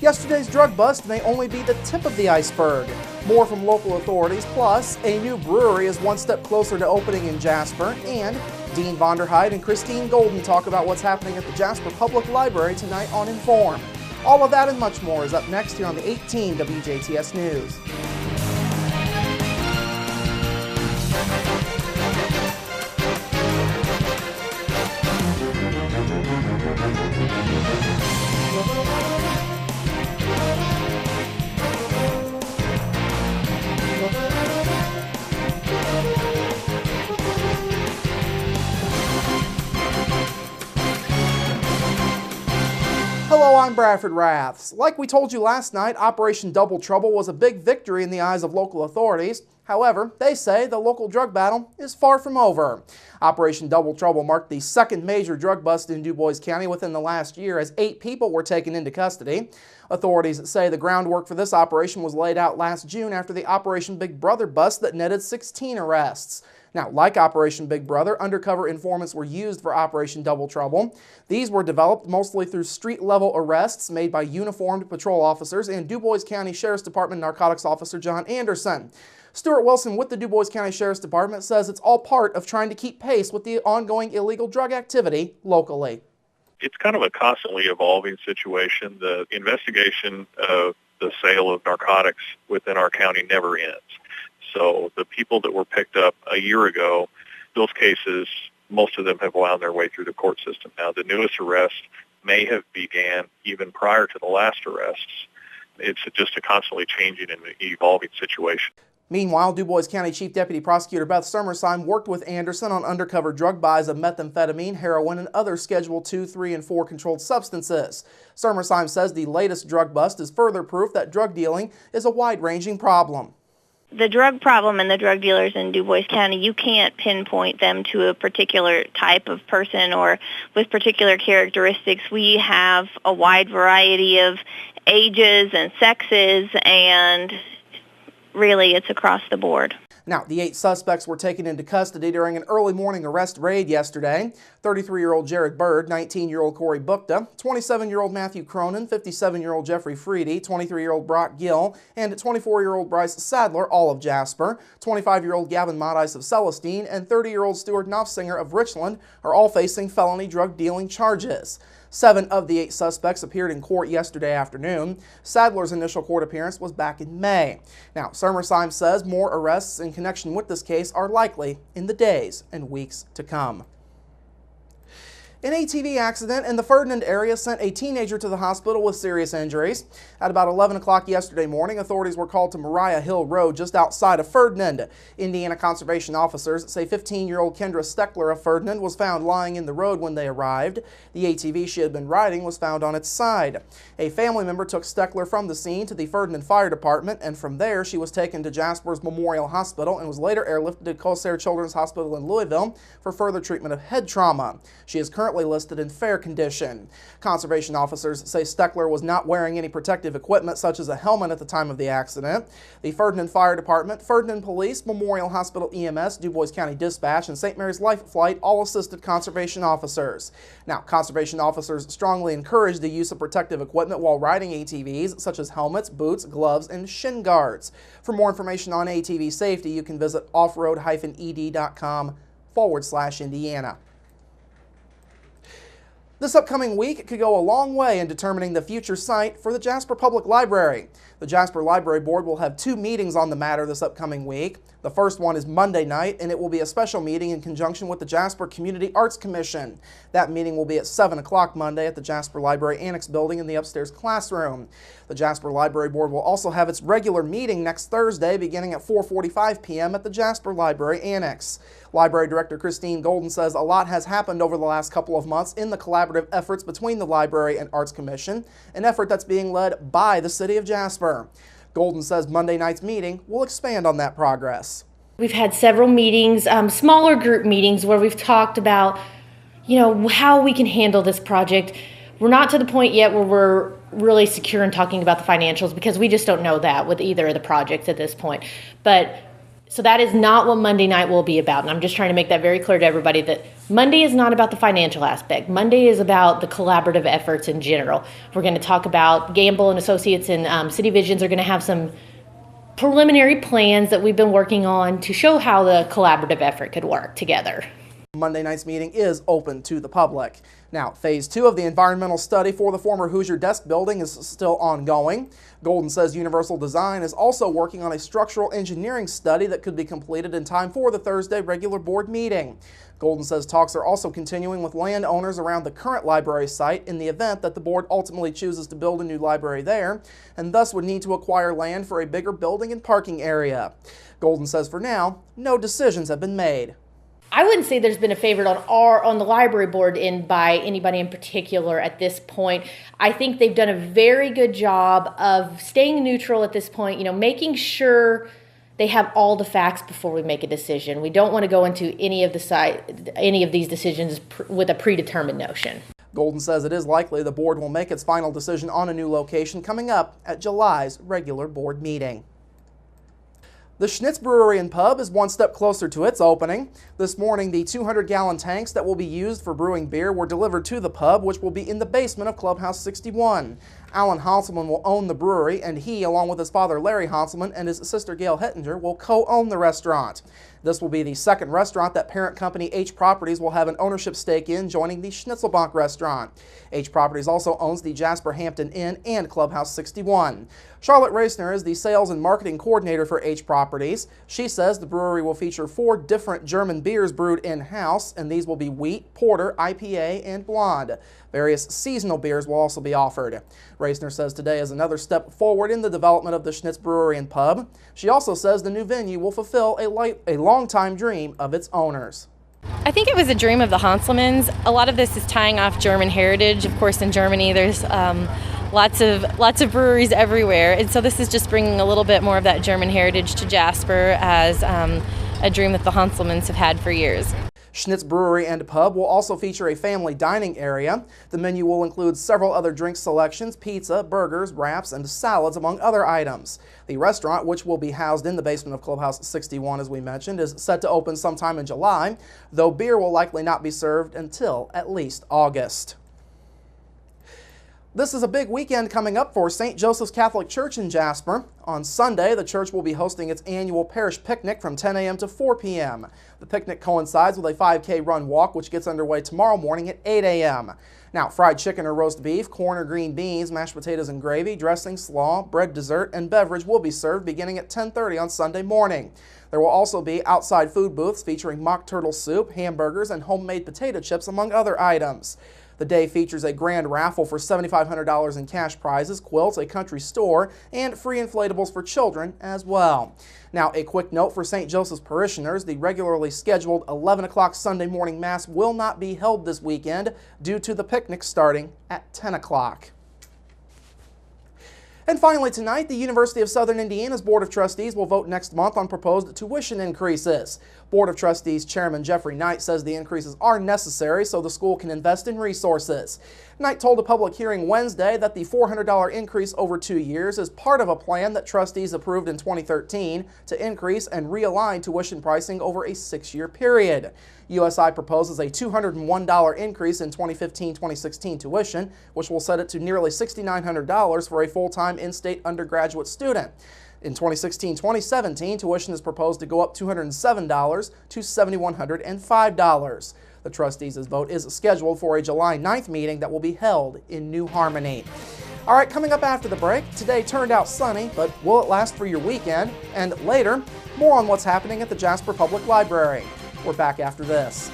Yesterday's drug bust may only be the tip of the iceberg. More from local authorities, plus a new brewery is one step closer to opening in Jasper, and Dean Vonderheid and Christine Golden talk about what's happening at the Jasper Public Library tonight on Inform. All of that and much more is up next here on the 18 WJTS News. Hello, I'm Bradford Raths. Like we told you last night, Operation Double Trouble was a big victory in the eyes of local authorities. However, they say the local drug battle is far from over. Operation Double Trouble marked the second major drug bust in Du Bois County within the last year, as 8 people were taken into custody. Authorities say the groundwork for this operation was laid out last June after the Operation Big Brother bust that netted 16 arrests. Now, like Operation Big Brother, undercover informants were used for Operation Double Trouble. These were developed mostly through street-level arrests made by uniformed patrol officers and Du Bois County Sheriff's Department Narcotics Officer John Anderson. Stuart Wilson with the Du Bois County Sheriff's Department says it's all part of trying to keep pace with the ongoing illegal drug activity locally. It's kind of a constantly evolving situation. The investigation of the sale of narcotics within our county never ends. So the people that were picked up a year ago, those cases, most of them have wound their way through the court system. Now, the newest arrest may have began even prior to the last arrests. It's just a constantly changing and evolving situation. Meanwhile, Du Bois County Chief Deputy Prosecutor Beth Summersheim worked with Anderson on undercover drug buys of methamphetamine, heroin, and other Schedule II, III, and IV controlled substances. Summersheim says the latest drug bust is further proof that drug dealing is a wide-ranging problem. The drug problem and the drug dealers in Du Bois County, you can't pinpoint them to a particular type of person or with particular characteristics. We have a wide variety of ages and sexes, and really it's across the board. Now, the 8 suspects were taken into custody during an early morning arrest raid yesterday. 33-year-old Jared Bird, 19-year-old Corey Bukta, 27-year-old Matthew Cronin, 57-year-old Jeffrey Freedy, 23-year-old Brock Gill, and 24-year-old Bryce Sadler, all of Jasper, 25-year-old Gavin Modice of Celestine, and 30-year-old Stuart Knopfsinger of Richland are all facing felony drug dealing charges. 7 of the 8 suspects appeared in court yesterday afternoon. Sadler's initial court appearance was back in May. Now, Summersheim says more arrests in connection with this case are likely in the days and weeks to come. An ATV accident in the Ferdinand area sent a teenager to the hospital with serious injuries. At about 11 o'clock yesterday morning, authorities were called to Mariah Hill Road just outside of Ferdinand. Indiana conservation officers say 15-year-old Kendra Steckler of Ferdinand was found lying in the road when they arrived. The ATV she had been riding was found on its side. A family member took Steckler from the scene to the Ferdinand Fire Department, and from there she was taken to Jasper's Memorial Hospital and was later airlifted to Corsair Children's Hospital in Louisville for further treatment of head trauma. She is currently listed in fair condition. Conservation officers say Steckler was not wearing any protective equipment such as a helmet at the time of the accident. The Ferdinand Fire Department, Ferdinand Police, Memorial Hospital EMS, Du Bois County Dispatch, and St. Mary's Life Flight all assisted conservation officers. Now, conservation officers strongly encourage the use of protective equipment while riding ATVs, such as helmets, boots, gloves, and shin guards. For more information on ATV safety, you can visit offroad-ed.com/Indiana. This upcoming week could go a long way in determining the future site for the Jasper Public Library. The Jasper Library Board will have 2 meetings on the matter this upcoming week. The first one is Monday night, and it will be a special meeting in conjunction with the Jasper Community Arts Commission. That meeting will be at 7 o'clock Monday at the Jasper Library Annex building in the upstairs classroom. The Jasper Library Board will also have its regular meeting next Thursday beginning at 4:45 p.m. at the Jasper Library Annex. Library Director Christine Golden says a lot has happened over the last couple of months in the collaborative efforts between the Library and Arts Commission, an effort that's being led by the City of Jasper. Golden says Monday night's meeting will expand on that progress. We've had several meetings, smaller group meetings, where we've talked about, how we can handle this project. We're not to the point yet where we're really secure in talking about the financials because we just don't know that with either of the projects at this point. But So that is not what Monday night will be about. And I'm just trying to make that very clear to everybody that Monday is not about the financial aspect. Monday is about the collaborative efforts in general. We're going to talk about Gamble and Associates and City Visions are going to have some preliminary plans that we've been working on to show how the collaborative effort could work together. Monday night's meeting is open to the public. Now, phase 2 of the environmental study for the former Hoosier Desk building is still ongoing. Golden says Universal Design is also working on a structural engineering study that could be completed in time for the Thursday regular board meeting. Golden says talks are also continuing with landowners around the current library site in the event that the board ultimately chooses to build a new library there, and thus would need to acquire land for a bigger building and parking area. Golden says for now, no decisions have been made. I wouldn't say there's been a favorite on the library board by anybody in particular at this point. I think they've done a very good job of staying neutral at this point, making sure they have all the facts before we make a decision. We don't want to go into any of these decisions with a predetermined notion. Golden says it is likely the board will make its final decision on a new location coming up at July's regular board meeting. The Schnitz Brewery and Pub is one step closer to its opening. This morning, the 200-gallon tanks that will be used for brewing beer were delivered to the pub, which will be in the basement of Clubhouse 61. Alan Hanselman will own the brewery, and he, along with his father Larry Hanselman and his sister Gail Hettinger, will co-own the restaurant. This will be the second restaurant that parent company H Properties will have an ownership stake in, joining the Schnitzelbank restaurant. H Properties also owns the Jasper Hampton Inn and Clubhouse 61. Charlotte Reisner is the sales and marketing coordinator for H Properties. She says the brewery will feature 4 different German beers brewed in-house, and these will be wheat, porter, IPA, and blonde. Various seasonal beers will also be offered. Reisner says today is another step forward in the development of the Schnitz Brewery and Pub. She also says the new venue will fulfill a long-time dream of its owners. I think it was a dream of the Hanselmans. A lot of this is tying off German heritage. Of course, in Germany, there's lots of breweries everywhere, and so this is just bringing a little bit more of that German heritage to Jasper as a dream that the Hanselmans have had for years. Schnitz Brewery and Pub will also feature a family dining area. The menu will include several other drink selections, pizza, burgers, wraps, and salads, among other items. The restaurant, which will be housed in the basement of Clubhouse 61, as we mentioned, is set to open sometime in July, though beer will likely not be served until at least August. This is a big weekend coming up for St. Joseph's Catholic Church in Jasper. On Sunday, the church will be hosting its annual parish picnic from 10 a.m. to 4 p.m. The picnic coincides with a 5K run walk, which gets underway tomorrow morning at 8 a.m. Now, fried chicken or roast beef, corn or green beans, mashed potatoes and gravy, dressing, slaw, bread, dessert, and beverage will be served beginning at 10:30 on Sunday morning. There will also be outside food booths featuring mock turtle soup, hamburgers, and homemade potato chips, among other items. The day features a grand raffle for $7,500 in cash prizes, quilts, a country store, and free inflatables for children as well. Now, a quick note for St. Joseph's parishioners, the regularly scheduled 11 o'clock Sunday morning Mass will not be held this weekend due to the picnic starting at 10 o'clock. And finally tonight, the University of Southern Indiana's Board of Trustees will vote next month on proposed tuition increases. Board of Trustees Chairman Jeffrey Knight says the increases are necessary so the school can invest in resources. Knight told a public hearing Wednesday that the $400 increase over 2 years is part of a plan that trustees approved in 2013 to increase and realign tuition pricing over a 6-year period. USI proposes a $201 increase in 2015-2016 tuition, which will set it to nearly $6,900 for a full-time in-state undergraduate student. In 2016-2017, tuition is proposed to go up $207 to $7,105. The trustees' vote is scheduled for a July 9th meeting that will be held in New Harmony. All right, coming up after the break, today turned out sunny, but will it last for your weekend? And later, more on what's happening at the Jasper Public Library. We're back after this.